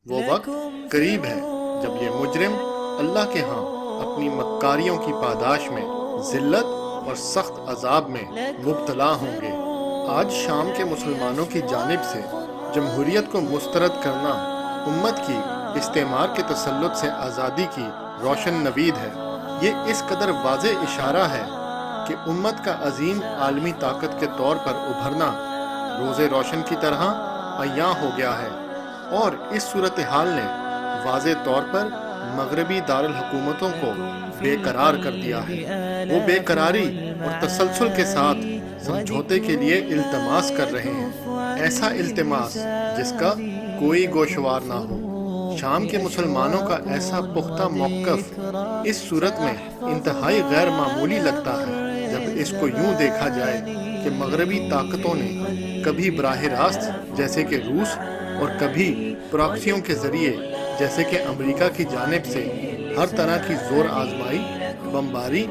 وہ وقت قریب ہے جب یہ مجرم اللہ کے ہاں اپنی مکاریوں کی پاداش میں ذلت اور سخت عذاب میں مبتلا ہوں گے۔ آج شام کے مسلمانوں کی جانب سے جمہوریت کو مسترد کرنا امت کی استعمار کے تسلط سے آزادی کی روشن نوید ہے۔ یہ اس قدر واضح اشارہ ہے کہ امت کا عظیم عالمی طاقت کے طور پر ابھرنا روز روشن کی طرح عیاں ہو گیا ہے، اور اس صورتحال نے واضح طور پر مغربی دارالحکومتوں کو بے قرار کر دیا ہے۔ وہ بے قراری اور تسلسل کے ساتھ سمجھوتے کے لیے التماس کر رہے ہیں، ایسا التماس جس کا کوئی گوشوار نہ ہو۔ شام کے مسلمانوں کا ایسا پختہ موقف اس صورت میں انتہائی غیر معمولی لگتا ہے جب اس کو یوں دیکھا جائے کہ مغربی طاقتوں نے کبھی براہ راست جیسے کہ روس اور کبھی پراکسیوں کے ذریعے جیسے کہ امریکہ کی جانب سے ہر طرح کی زور آزمائی، بمباری،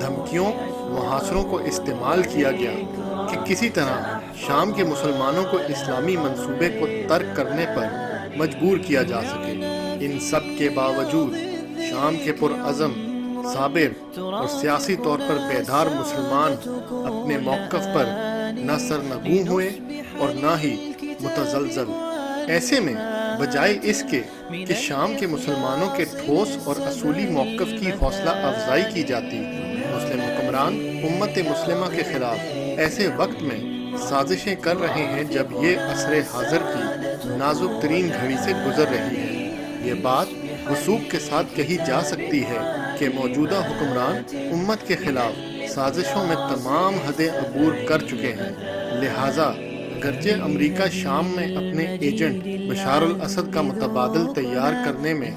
دھمکیوں، محاصروں کو استعمال کیا گیا کہ کسی طرح شام کے مسلمانوں کو اسلامی منصوبے کو ترک کرنے پر مجبور کیا جا سکے۔ ان سب کے باوجود شام کے پرعزم، صابر اور سیاسی طور پر بیدار مسلمان اپنے موقف پر نہ سرنگوں ہوئے اور نہ ہی متزلزل۔ ایسے میں بجائے اس کے کہ شام کے مسلمانوں کے ٹھوس اور اصولی موقف کی حوصلہ افزائی کی جاتی، مسلم حکمران امت مسلمہ کے خلاف ایسے وقت میں سازشیں کر رہے ہیں جب یہ عصر حاضر کی نازک ترین گھڑی سے گزر رہی ہے۔ یہ بات وثوق کے ساتھ کہی جا سکتی ہے کہ موجودہ حکمران امت کے خلاف سازشوں میں تمام حدیں عبور کر چکے ہیں، لہٰذا اگرچہ امریکہ شام میں اپنے ایجنٹ بشار الاسد کا متبادل تیار کرنے میں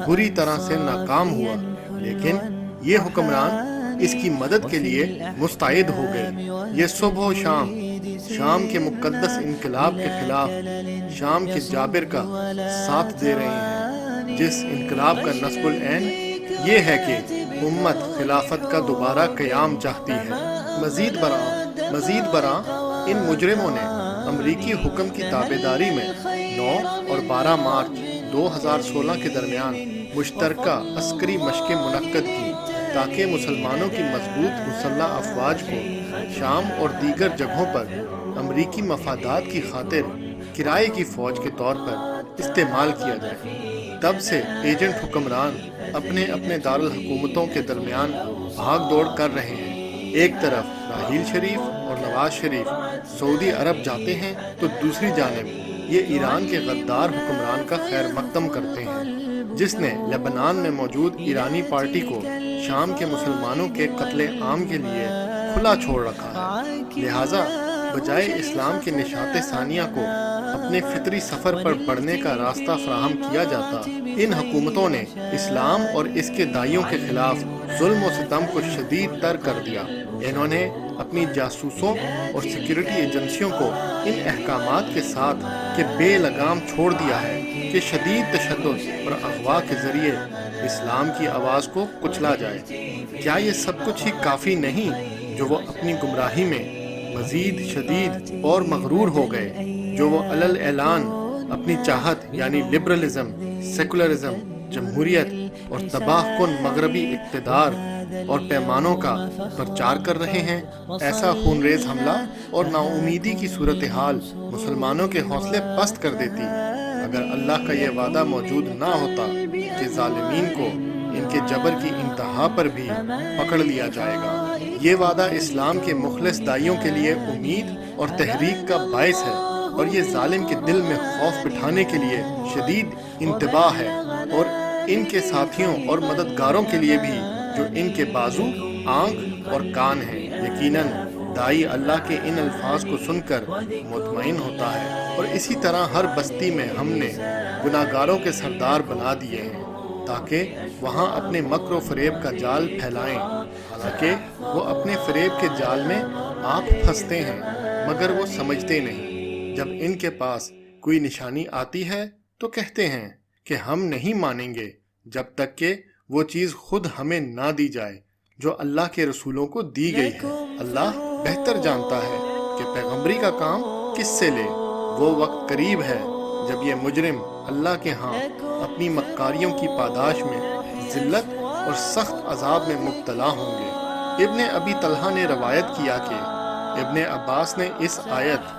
بری طرح سے ناکام ہوا، لیکن یہ حکمران اس کی مدد کے لیے مستعد ہو گئے۔ یہ صبح و شام کے مقدس انقلاب کے خلاف شام کے جابر کا ساتھ دے رہے ہیں، جس انقلاب کا نصب العین یہ ہے کہ امت خلافت کا دوبارہ قیام چاہتی ہے۔ مزید برآں ان مجرموں نے امریکی حکم کی تابعداری میں 9 اور 12 مارچ 2016 کے درمیان مشترکہ عسکری مشقیں منعقد کی تاکہ مسلمانوں کی مضبوط مسلح افواج کو شام اور دیگر جگہوں پر امریکی مفادات کی خاطر کرائے کی فوج کے طور پر استعمال کیا جائے۔ تب سے ایجنٹ حکمران اپنے دارالحکومتوں کے درمیان بھاگ دوڑ کر رہے ہیں۔ ایک طرف راحیل شریف اور نواز شریف سعودی عرب جاتے ہیں تو دوسری جانب یہ ایران کے غدار حکمران کا خیر مقدم کرتے ہیں، جس نے لبنان میں موجود ایرانی پارٹی کو شام کے مسلمانوں کے قتل عام کے لیے کھلا چھوڑ رکھا ہے۔ لہٰذا بجائے اسلام کے نشاط ثانیہ کو اپنے فطری سفر پر بڑھنے کا راستہ فراہم کیا جاتا، ان حکومتوں نے اسلام اور اس کے داعیوں کے خلاف ظلم و ستم کو شدید تر کر دیا۔ انہوں نے اپنی جاسوسوں اور سیکیورٹی ایجنسیوں کو ان احکامات کے ساتھ کہ بے لگام چھوڑ دیا ہے کہ شدید تشدد اور اغوا کے ذریعے اسلام کی آواز کو کچلا جائے۔ کیا یہ سب کچھ ہی کافی نہیں جو وہ اپنی گمراہی میں مزید شدید اور مغرور ہو گئے، جو وہ علل اعلان اپنی چاہت یعنی لبرلزم، سیکولرزم، جمہوریت اور تباہ کن مغربی اقتدار اور پیمانوں کا پرچار کر رہے ہیں۔ ایسا خونریز حملہ اور ناامیدی کی صورتحال مسلمانوں کے حوصلے پست کر دیتی اگر اللہ کا یہ وعدہ موجود نہ ہوتا کہ ظالمین کو ان کے جبر کی انتہا پر بھی پکڑ لیا جائے گا۔ یہ وعدہ اسلام کے مخلص داعیوں کے لیے امید اور تحریک کا باعث ہے، اور یہ ظالم کے دل میں خوف بٹھانے کے لیے شدید انتباہ ہے، اور ان کے ساتھیوں اور مددگاروں کے لیے بھی جو ان کے بازو، آنکھ اور کان ہیں۔ یقیناً داعی اللہ کے ان الفاظ کو سن کر مطمئن ہوتا ہے، اور اسی طرح ہر بستی میں ہم نے گناہگاروں کے سردار بنا دیے ہیں تاکہ وہاں اپنے مکر و فریب کا جال پھیلائیں، حالانکہ وہ اپنے فریب کے جال میں آپ پھنستے ہیں مگر وہ سمجھتے نہیں۔ جب ان کے پاس کوئی نشانی آتی ہے تو کہتے ہیں کہ ہم نہیں مانیں گے جب تک کہ وہ چیز خود ہمیں نہ دی جائے جو اللہ کے رسولوں کو دی گئی ہے۔ اللہ بہتر جانتا ہے کہ پیغمبری کا کام کس سے لے۔ وہ وقت قریب ہے جب یہ مجرم اللہ کے ہاں اپنی مکاریوں کی پاداش میں ذلت اور سخت عذاب میں مبتلا ہوں گے۔ ابن ابی طلحہ نے روایت کیا کہ ابن عباس نے اس آیت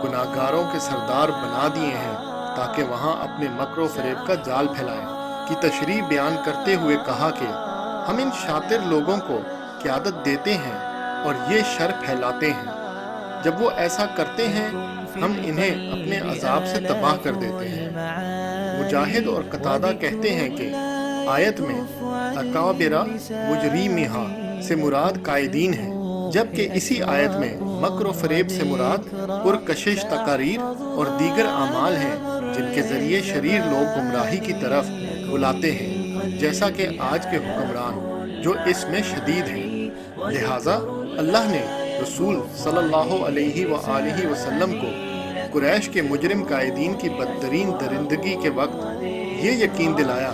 گناہگاروں کے سردار بنا دیے ہیں تاکہ وہاں اپنے مکر و فریب کا جال پھیلائیں کی تشریح بیان کرتے ہوئے کہا کہ ہم ان شاطر لوگوں کو قیادت دیتے ہیں اور یہ شر پھیلاتے ہیں۔ جب وہ ایسا کرتے ہیں ہم انہیں اپنے عذاب سے تباہ کر دیتے ہیں۔ مجاہد اور قتادہ کہتے ہیں کہ آیت میں اکابرہ مجریمہا سے مراد قائدین ہیں، جبکہ اسی آیت میں مکر و فریب سے مراد پرکشش تقاریر اور دیگر اعمال ہیں جن کے ذریعے شریر لوگ گمراہی کی طرف بلاتے ہیں، جیسا کہ آج کے حکمران جو اس میں شدید ہیں۔ لہٰذا اللہ نے رسول صلی اللہ علیہ وآلہ وسلم کو قریش کے مجرم قائدین کی بدترین درندگی کے وقت یہ یقین دلایا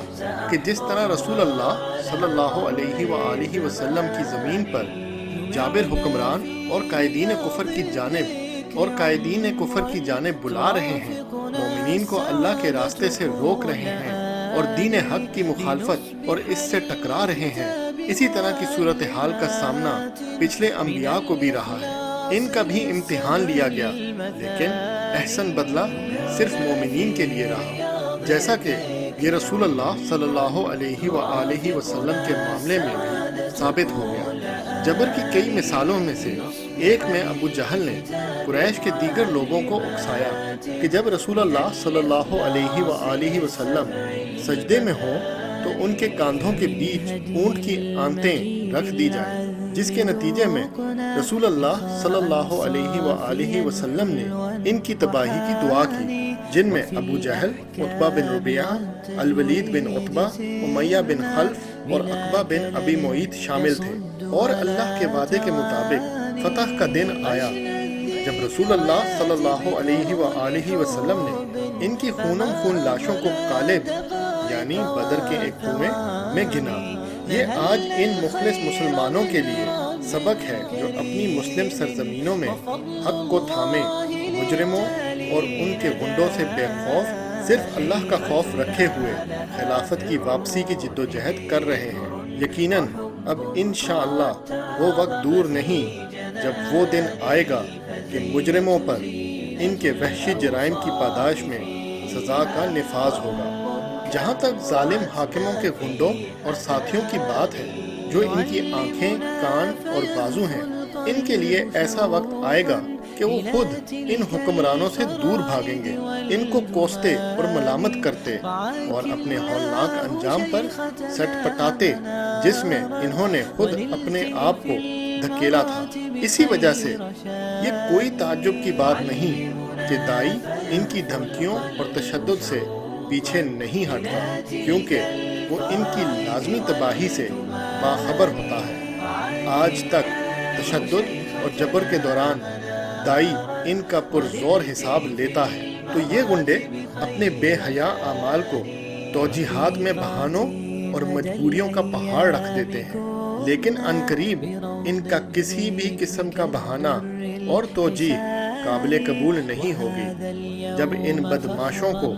کہ جس طرح رسول اللہ صلی اللہ علیہ وآلہ وسلم کی زمین پر جابر حکمران اور قائدین کفر کی جانب بلا رہے ہیں، مومنین کو اللہ کے راستے سے روک رہے ہیں اور دین حق کی مخالفت اور اس سے ٹکرا رہے ہیں، اسی طرح کی صورتحال کا سامنا پچھلے انبیاء کو بھی رہا ہے۔ ان کا بھی امتحان لیا گیا، لیکن احسن بدلہ صرف مومنین کے لیے رہا، جیسا کہ یہ رسول اللہ صلی اللہ علیہ وآلہ وسلم کے معاملے میں بھی ثابت ہو گیا۔ جبر کی کئی مثالوں میں سے ایک میں ابو جہل نے قریش کے دیگر لوگوں کو اکسایا کہ جب رسول اللہ صلی اللہ علیہ وآلہ وسلم سجدے میں ہوں تو ان کے کاندھوں کے بیچ اونٹ کی آنتیں رکھ دی جائیں، جس کے نتیجے میں رسول اللہ صلی اللہ علیہ وآلہ وسلم نے ان کی تباہی کی دعا کی، جن میں ابو جہل، عتبہ بن ربیعہ، الولید بن عتبہ، امیہ بن خلف اور عقبہ بن ابی معیط شامل تھے۔ اور اللہ کے وعدے کے مطابق فتح کا دن آیا جب رسول اللہ صلی اللہ علیہ وآلہ وسلم نے ان کی خونم خون لاشوں کو کالب یعنی بدر کے ایک کنویں میں گنا۔ یہ آج ان مخلص مسلمانوں کے لیے سبق ہے جو اپنی مسلم سرزمینوں میں حق کو تھامے، مجرموں اور ان کے گنڈوں سے بے خوف صرف اللہ کا خوف رکھے ہوئے خلافت کی واپسی کی جدوجہد کر رہے ہیں۔ یقیناً اب انشاءاللہ وہ وقت دور نہیں جب وہ دن آئے گا کہ مجرموں پر ان کے وحشی جرائم کی پاداش میں سزا کا نفاذ ہوگا۔ جہاں تک ظالم حاکموں کے گنڈوں اور ساتھیوں کی بات ہے جو ان کی آنکھیں، کان اور بازو ہیں، ان کے لیے ایسا وقت آئے گا کہ وہ خود ان حکمرانوں سے دور بھاگیں گے، ان کو کوستے اور ملامت کرتے اور اپنے ہولناک انجام پر سٹ پٹاتے جس میں انہوں نے خود اپنے آپ کو دھکیلا تھا۔ اسی وجہ سے یہ کوئی تعجب کی بات نہیں کہ دائی ان کی دھمکیوں اور تشدد سے پیچھے نہیں ہٹتا، کیونکہ وہ ان کی لازمی تباہی سے باخبر ہوتا ہے۔ آج تک تشدد اور جبر کے دوران دائی ان کا پرزور حساب لیتا ہے، تو یہ گنڈے اپنے بے حیا اعمال کو توجیہات میں بہانوں اور مجبوریوں کا پہاڑ رکھ دیتے ہیں، لیکن عنقریب ان کا کسی بھی قسم کا بہانہ اور توجیہ قابل قبول نہیں ہوگی، جب ان بدماشوں کو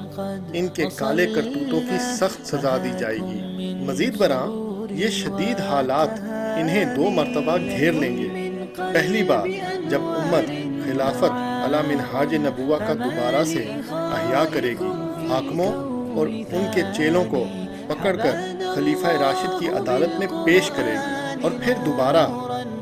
ان کے کالے کرتوتوں کی سخت سزا دی جائے گی۔ مزید برآں یہ شدید حالات انہیں 2 مرتبہ گھیر لیں گے۔ پہلی بار جب امت خلافت علی منہاج نبوہ کا دوبارہ سے احیاء کرے گی، حاکموں اور ان کے چیلوں کو پکڑ کر خلیفہ راشد کی عدالت میں پیش کرے گی، اور پھر دوبارہ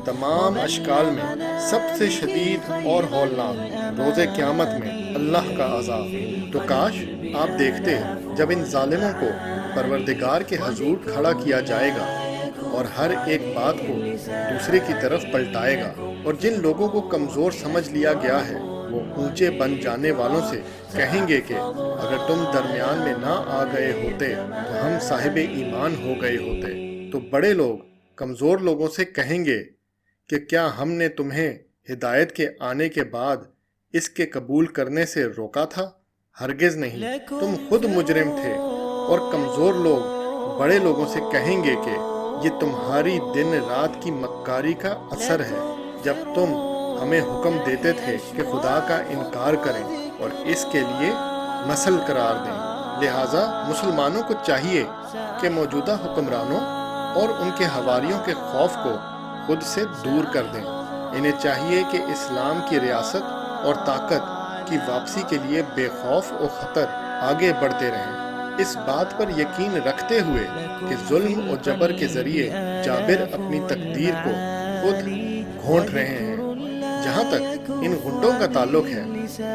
تمام اشکال میں سب سے شدید اور ہولناک روز قیامت میں اللہ کا عذاب۔ تو کاش آپ دیکھتے جب ان ظالموں کو پروردگار کے حضور کھڑا کیا جائے گا اور ہر ایک بات کو دوسرے کی طرف پلٹائے گا، اور جن لوگوں کو کمزور سمجھ لیا گیا ہے وہ اونچے بن جانے والوں سے کہیں گے کہ اگر تم درمیان میں نہ آ گئے ہوتے تو ہم صاحب ایمان ہو گئے ہوتے۔ تو بڑے لوگ کمزور لوگوں سے کہیں گے کہ کیا ہم نے تمہیں ہدایت کے آنے کے بعد اس کے قبول کرنے سے روکا تھا؟ ہرگز نہیں، تم خود مجرم تھے۔ اور کمزور لوگ بڑے لوگوں سے کہیں گے کہ یہ تمہاری دن رات کی مکاری کا اثر ہے، جب تم ہمیں حکم دیتے تھے کہ خدا کا انکار کریں اور اس کے لیے مثل قرار دیں۔ لہٰذا مسلمانوں کو چاہیے کہ موجودہ حکمرانوں اور ان کے حواریوں کے خوف کو خود سے دور کر دیں۔ انہیں چاہیے کہ اسلام کی ریاست اور طاقت کی واپسی کے لیے بے خوف و خطر آگے بڑھتے رہیں، اس بات پر یقین رکھتے ہوئے کہ ظلم و جبر کے ذریعے جابر اپنی تقدیر کو خود گھونٹ رہے ہیں۔ جہاں تک ان غنڈوں کا تعلق ہے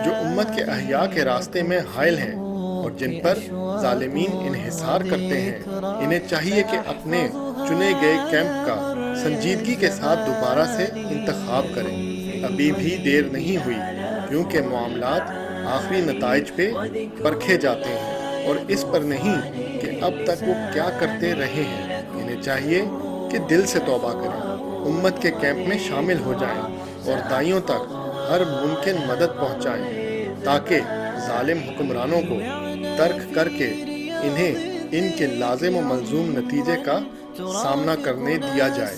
جو امت کے احیاء کے راستے میں حائل ہیں اور جن پر ظالمین انحصار کرتے ہیں، انہیں چاہیے کہ اپنے چنے گئے کیمپ کا سنجیدگی کے ساتھ دوبارہ سے انتخاب کریں۔ ابھی بھی دیر نہیں ہوئی، کیونکہ معاملات آخری نتائج پہ پرکھے جاتے ہیں اور اس پر نہیں کہ اب تک وہ کیا کرتے رہے ہیں۔ انہیں چاہیے کہ دل سے توبہ کریں، امت کے کیمپ میں شامل ہو جائیں اور دائیوں تک ہر ممکن مدد پہنچائیں تاکہ ظالم حکمرانوں کو ترک کر کے انہیں ان کے لازم و ملزوم نتیجے کا سامنا کرنے دیا جائے۔